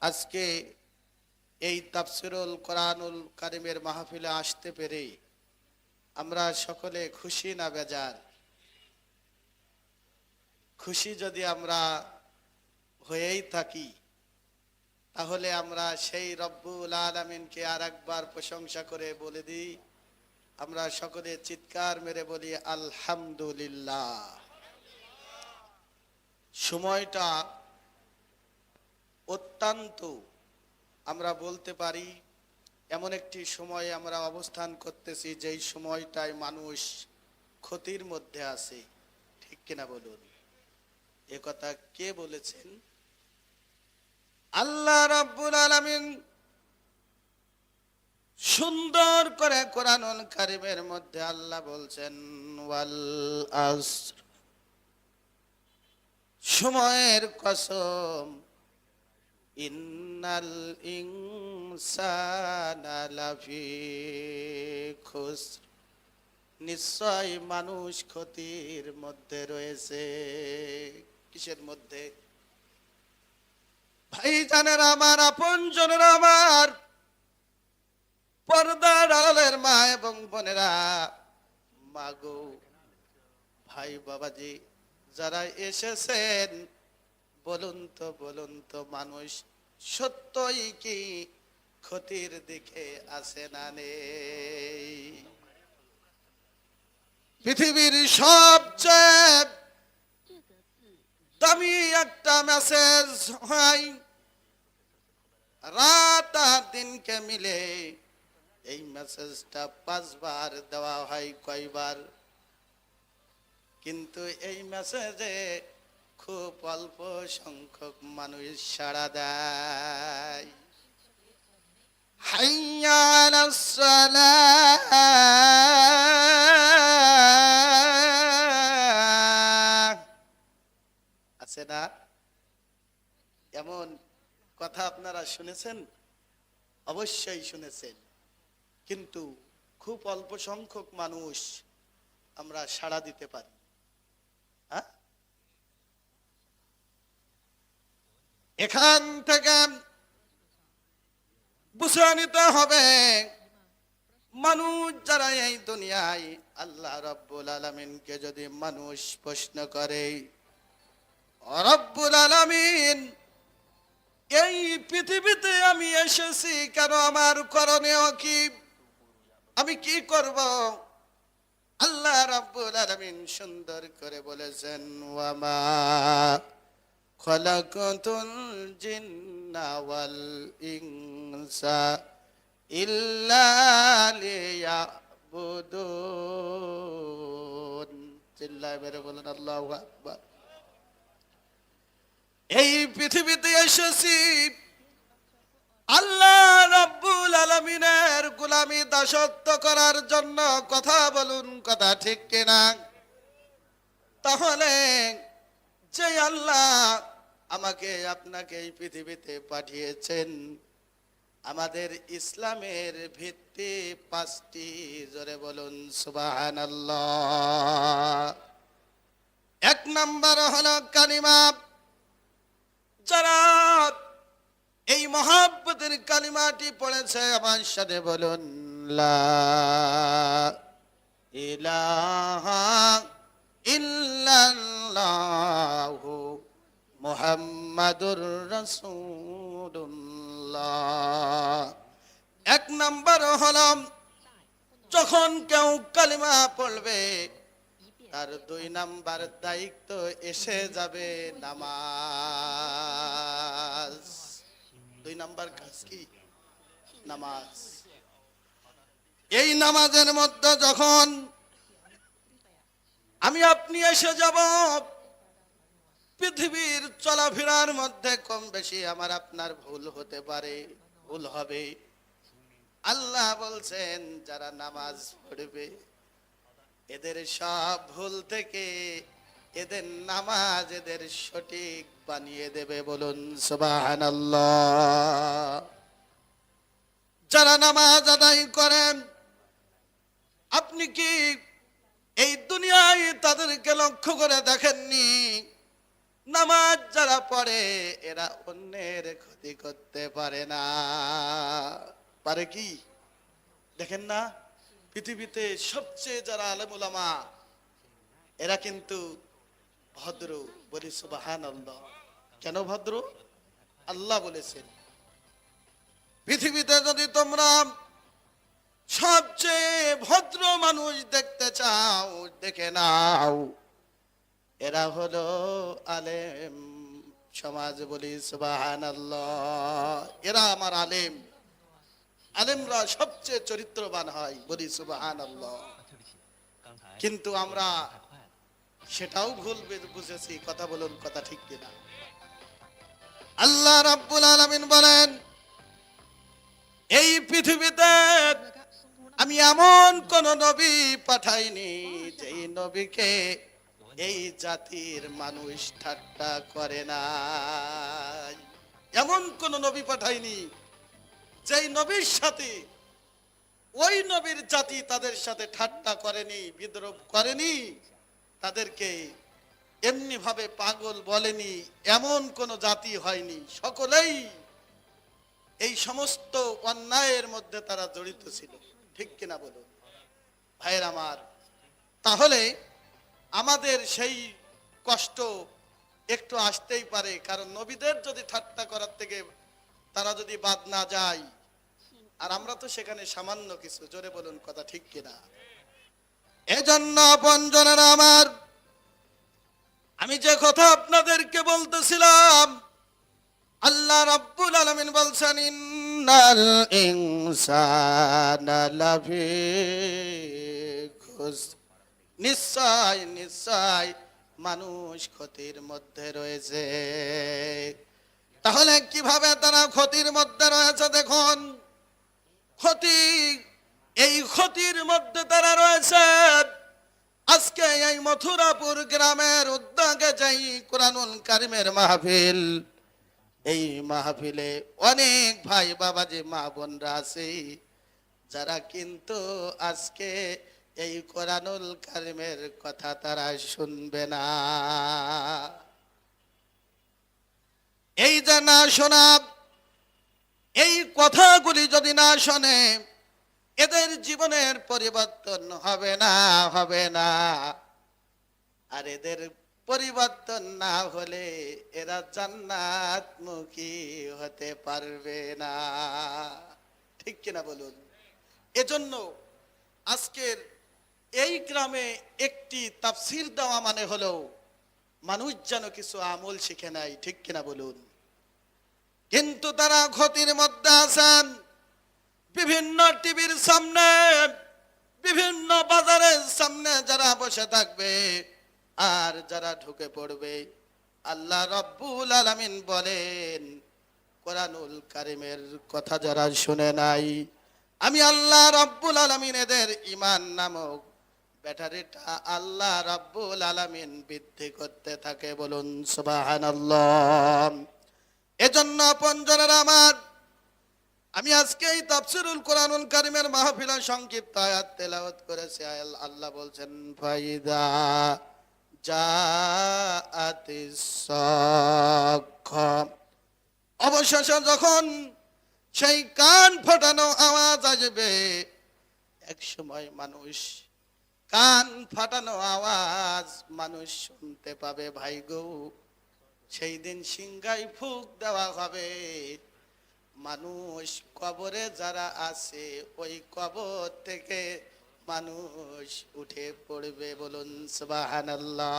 আজকে এই তাফসিরুল কোরআনুল কারীমের মাহফিলে আসতে পেরে আমরা সকলে খুশি না বেজার? খুশি যদি আমরা হয়েই থাকি তাহলে আমরা সেই রব্বুল আলামিনকে আরেকবার প্রশংসা করে বলে দিই, আমরা সকলে চিৎকার মেরে বলি আলহামদুলিল্লাহ। সময়টা অত্যন্ত, আমরা বলতে পারি এমন একটি সময়ে আমরা অবস্থান করতেছি যেই সময়টায় মানুষ ক্ষতির মধ্যে আছে, ঠিক কিনা বলুন? এ কথা কে বলেছেন? আল্লাহ রাব্বুল আলামিন সুন্দর করে কোরআনুল কারীমের মধ্যে আল্লাহ বলছেন ওয়াল আসর, সময়ের কসম, ইন্নাল ইনসানা লাফি খুসর, নিশ্চয় মানুষ ক্ষতির মধ্যে রয়েছে। কিসের মধ্যে? ভাইজানেরা আমার, আপনজনেরা আমার, পর্দার আড়ালের মা এবং বোনেরা, মাগো, ভাই বাবাজি যারা এসেছেন, বলুন তো মানুষ সত্যই কি ক্ষতির দিকে আছে না নেই? পৃথিবীর সবচেয়ে দামি একটা মেসেজ হয় রাত আর দিনকে মিলে, এই মেসেজটা 5 বার দেওয়া হয়। কয়বার? কিন্তু এই মেসেজে খুব অল্প সংখ্যক মানুষ সাড়া দেয়। হাইয়া আলাস সালাহ, আছে না? এমন কথা আপনারা শুনেছেন? অবশ্যই শুনেছেন, কিন্তু খুব অল্প সংখ্যক মানুষ আমরা সাড়া দিতে পারি। এখান থেকে বুঝে নিতে হবে, মানুষ যারা এই দুনিয়ায় আল্লাহ রাব্বুল আলামিনকে যদি মানুষ প্রশ্ন করে, রব্বুল আলামিন এই পৃথিবীতে আমি এসেছি কেন, আমার করণীয় কি, আমি কি করব? আল্লাহ রাব্বুল আলামিন সুন্দর করে বলেছেন ওয়ামা খালাকাতুল জিন্না ওয়াল ইনসা ইল্লা লিয়াবুদুন। চিল্লায়ে মেরে বলেন আল্লাহু আকবার। এই পৃথিবীতে এসেছি আল্লাহ রাব্বুল আলামিনের গোলামি দাসত্ব করার জন্য। কথা বলুন, কথা ঠিক কিনা? তাহলে যে আল্লাহ আমাকে আপনাকে এই পৃথিবীতে পাঠিয়েছেন, আমাদের ইসলামের ভিত্তি 5টি, জোরে বলুন সুবহানাল্লাহ। 1 নাম্বার হলো কালিমা। যারা এই মহব্বতের কালিমাটি পড়েছে আমার সাথে বলুন লা ইলাহা ইল্লাল্লাহু মুহাম্মাদুর রাসূলুল্লাহ। 1 নাম্বার হলো যখন কেউ কালিমা পড়বে তার 2 নাম্বার দায়িত্ব এসে যাবে নামাজ। 2 নাম্বার কাজ কি? নামাজ। এই নামাজের মধ্যে যখন আমি আপনি এসে যাব, পৃথিবীর চলাফেরার মধ্যে কম বেশি আমার আপনার ভুল হতে পারে, ভুল হবে। আল্লাহ বলছেন যারা নামাজ পড়বে এদের সব ভুল থেকে এদের নামাজ এদের সঠিক বানিয়ে দেবে। বলুন সুবহানাল্লাহ। যারা নামাজ আদায় করেন, আপনি কি এই দুনিয়ায় তাদেরকে লক্ষ্য করে দেখেননি? নামাজ যারা পড়ে এরা অন্যের ক্ষতি করতে পারে না। পারে কি? দেখেন না, পৃথিবীতে সবচেয়ে যারা আলেম উলামা এরা কিন্তু ভদ্র। বলি সুবহানাল্লাহ। কেন ভদ্র? আল্লাহ বলেছেন, পৃথিবীতে যদি তোমরা সবচেয়ে ভদ্র মানুষ দেখতে চাও, দেখে নাও, এরা হলো আলেম সমাজ। বলি সুবহানাল্লাহ। এরা আমার আলেম। আলেমরা সবচেয়ে চরিত্রবান হয়। বলি সুবহানাল্লাহ। কিন্তু আমরা সেটাও ভুল বুঝেছি। কথা বলুন, কথা ঠিক কিনা? আল্লাহ রাব্বুল আলামিন বলেন, এই পৃথিবীতে আমি এমন কোন নবী পাঠাইনি যেই নবীকে এই জাতির মানুষ ঠাট্টা করে না। এমন কোন নবী পাঠাইনি যেই নবীর সাথে ওই নবীর জাতি তাদের সাথে ঠাট্টা করেনি, বিদ্রোহ করেনি, তাদেরকে এমনি ভাবে পাগল বলেনি। এমন কোন জাতি হয়নি। সকলেই এই সমস্ত অন্যায়ের মধ্যে তারা জড়িত ছিল। ঠিক কিনা বলুন ভাইয়ের আমার? তাহলে আমাদের সেই কষ্ট একটু আসতেই পারে, কারণ নবীদের যদি ঠাট্টা করার থেকে তারা যদি বাদ না যায়, আর আমরা তো সেখানে সামান্য কিছু। জোরে বলুন, কথা ঠিক কিনা? এজন্য আপনজনেরা আমার, আমি যে কথা আপনাদেরকে বলতেছিলাম, আল্লাহ রাব্বুল আলামিন বলছেন, ইন্নাল ইনসানা লাফি খুসর। নিশ্চয় নিশ্চয় মানুষ ক্ষতির মধ্যে রয়েছে। তাহলে কিভাবে তারা ক্ষতির মধ্যে রয়েছে? দেখুন, ক্ষতি, এই ক্ষতির মধ্যে তারা রয়েছে। আজকে এই মথুরাপুর গ্রামের উদ্যোগে যাই কুরআনুল কারীমের মাহফিল, এই মাহফিলে অনেক ভাই বাবাজি মা বোনরা আছে যারা কিন্তু আজকে এই কুরআনুল কারীমের কথা তারা শুনবে না। এই যে না শোনা, এই কথাগুলি যদি না শোনে, এদের জীবনের পরিবর্তন হবে না, হবে না। আর এদের পরিবর্তন না হলে এরা জান্নাতমুখী হতে পারবে না। ঠিক কিনা বলুন? এজন্য আজকের এই গ্রামে একটি তাফসীর দেওয়া মানে হলো মানুষ যেন কিছু আমল শিখে নাই। ঠিক কিনা বলুন? কিন্তু তারা ক্ষতির মধ্যে আছেন। বিভিন্ন টিভির সামনে, বিভিন্ন বাজারের সামনে যারা বসে থাকবে আর যারা ঢুকে পড়বে, আল্লাহ রাব্বুল আলামিন বলেন, কুরআনুল কারীমের কথা যারা শুনে নাই, আমি আল্লাহ রাব্বুল আলামিন এদের ঈমান নামক ব্যাটারিটা আল্লাহ রাব্বুল আলামিন বৃদ্ধি করতে থাকে। বলুন সুবহানাল্লাহ। এজন্য আপনজনেরা আমার, আমি আজকে এই তাফসীরুল কুরআনুল কারীমের মাহফিলে সংক্ষিপ্ত আয়াত তেলাওয়াত করেছি। আল্লাহ বলছেন, ফাইদা জাআতিস সাক্কা। অবশেষে যখন সেই কান ফাটানো আওয়াজ আসবে, এক সময় মানুষ কান ফাটানো আওয়াজ মানুষ শুনতে পাবে। ভাই গো, সেই দিন সিংহায় ফুঁক দেওয়া হবে। মানুষ কবরে যারা আছে ওই কবর থেকে মানুষ উঠে পড়বে। বলুন সুবহানাল্লাহ।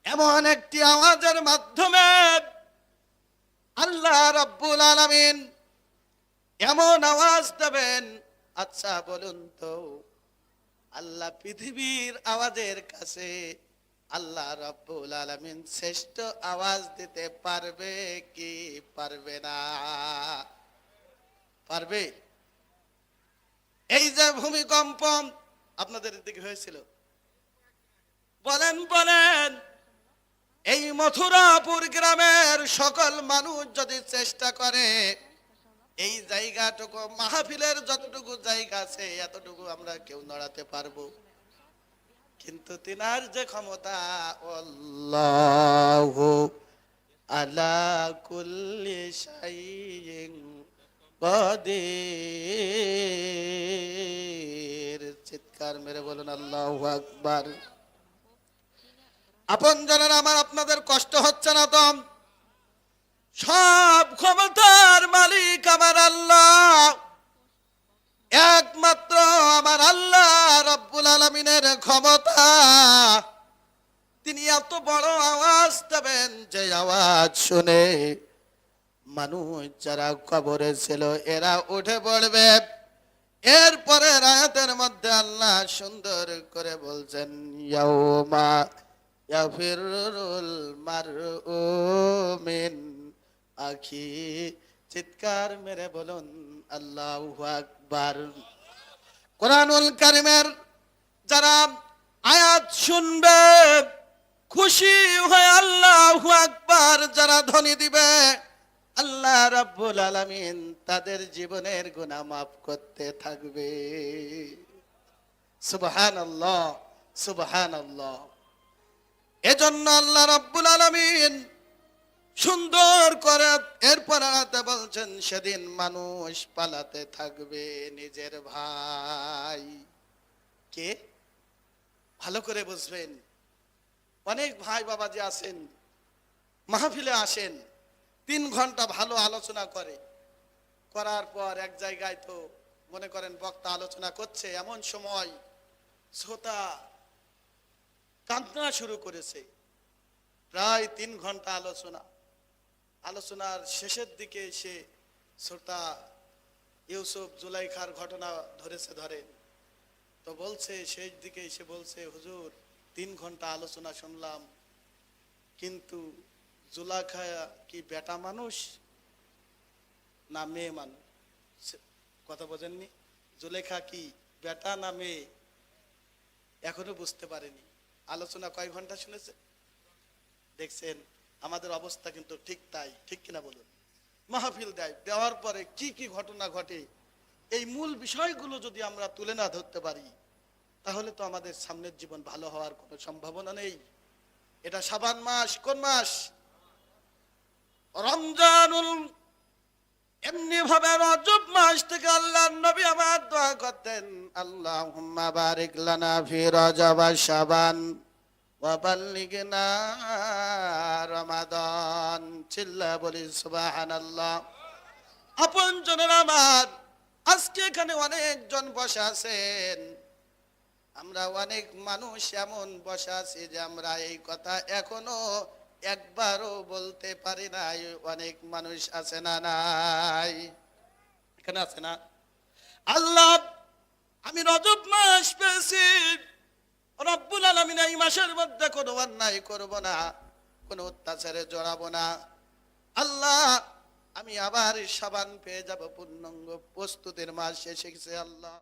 এমন একটি আওয়াজের মাধ্যমে আল্লাহ রাব্বুল আলামিন এমন আওয়াজ দেবেন। আচ্ছা বলুন তো, আল্লাহ পৃথিবীর আওয়াজের কাছে আল্লাহ রাব্বুল আলামিন শ্রেষ্ঠ আওয়াজ দিতে পারবে কি পারবে না? পারবে? এই যে ভূমিকম্প আপনাদের দিকে হয়েছিল, বলেন বলেন, এই মথুরাপুর গ্রামের সকল মানুষ যদি চেষ্টা করে, এই জায়গাটুকু মাহফিলের যতটুকু জায়গা আছে এতটুকু আমরা কেউ নড়াতে পারবো? কিন্তু তিনার যে ক্ষমতা, আল্লাহু আলা কুল্লি শাইইন কাদির। চিৎকার মেরে বলুন আল্লাহু আকবার। আপনজনেরা আমার, আপনাদের কষ্ট হচ্ছে না তো? সব ক্ষমতার মালিক আমার আল্লাহ, একমাত্র আমার আল্লাহ রব্বুল আলামিনের ক্ষমতা। তিনি এত বড় আওয়াজ দেবেন, যে আওয়াজ শুনে মানুষ যারা কবরে ছিল এরা উঠে পড়বে। এরপরে আয়াতের মধ্যে আল্লাহ সুন্দর করে বলছেন, ইয়াউমা ইয়াফিরুল মারউ মিন আখি। চিৎকার মেরে বলুন আল্লাহু আকবার। কোরআনুল কারীমের যারা আয়াত শুনবে, খুশি হয়ে আল্লাহু আকবার যারা ধ্বনি দিবে, আল্লাহ রাব্বুল আলামিন তাদের জীবনের গুনাহ মাফ করতে থাকবে। সুবহানাল্লাহ, সুবহানাল্লাহ। এজন্য আল্লাহ রাব্বুল আলামিন সুন্দর করে এরপর আয়াতে বলছেন, সেদিন মানুষ পালাতে থাকবে নিজের ভাই। কে? ভালো করে বুঝবেন। অনেক ভাই বাবা যে আছেন, মাহফিলে আসেন, 3 ঘন্টা ভালো আলোচনা করার পর এক জায়গায় তো মনে করেন বক্তা আলোচনা করছে, এমন সময় শ্রোতা কান্না শুরু করেছে। প্রায় 3 ঘন্টা আলোচনার শেষের দিকে এসে শ্রোতা ইউসুফ জুলাইখার ঘটনা ধরেন। তো বলছে, শেষ দিকে এসে বলছে, হুজুর 3 ঘন্টা আলোচনা শুনলাম, কিন্তু জুলাইখা কি বেটা মানুষ না মেয়ে মানুষ? কথা বোঝেননি? জুলেখা কি বেটা না মেয়ে এখনো বুঝতে পারেনি। আলোচনা কয় ঘন্টা শুনেছে? দেখছেন আমাদের অবস্থা কিন্তু ঠিক তাই, ঠিক কিনা বলুন? মাহফিল দেওয়ার পরে কি কি ঘটনা ঘটে, এই মূল বিষয়গুলো যদি আমরা তুলে না ধরতে পারি, তাহলে তো আমাদের সামনের জীবন ভালো হওয়ার কোনো সম্ভাবনা নেই। এটা শাবান মাস, কোন মাস? রমজানুল। এমনি ভাবে রজব মাস থেকে আল্লাহর নবী আমার দোয়া করতেন, আল্লাহুম্মা বারিক লানা ফি রজব ওয়া শাবান ওয়া বাল্লিগনা রমাদান। চিল্লা বলি সুবহানাল্লাহ। আপনজনেরা আমার, আজকে এখানে অনেকজন বসে আছেন, আমরা অনেক মানুষ এমন বসে আছি যে আমরা এই কথা এখনো একবারও বলতে পারি নাই। অনেক মানুষ আছে না নাই? এখানে আছে না? আল্লাহ, আমি রজব মাস পেয়েছি, রব্বুল আলামিন এই মাসের মধ্যে কোনো অন্যায় করব না, কোনো অত্যাচারে জড়াবো না। আল্লাহ, আমি আবার শাবান পেয়ে যাব, পূর্ণাঙ্গ প্রস্তুতির মাস এসে গেছে। আল্লাহ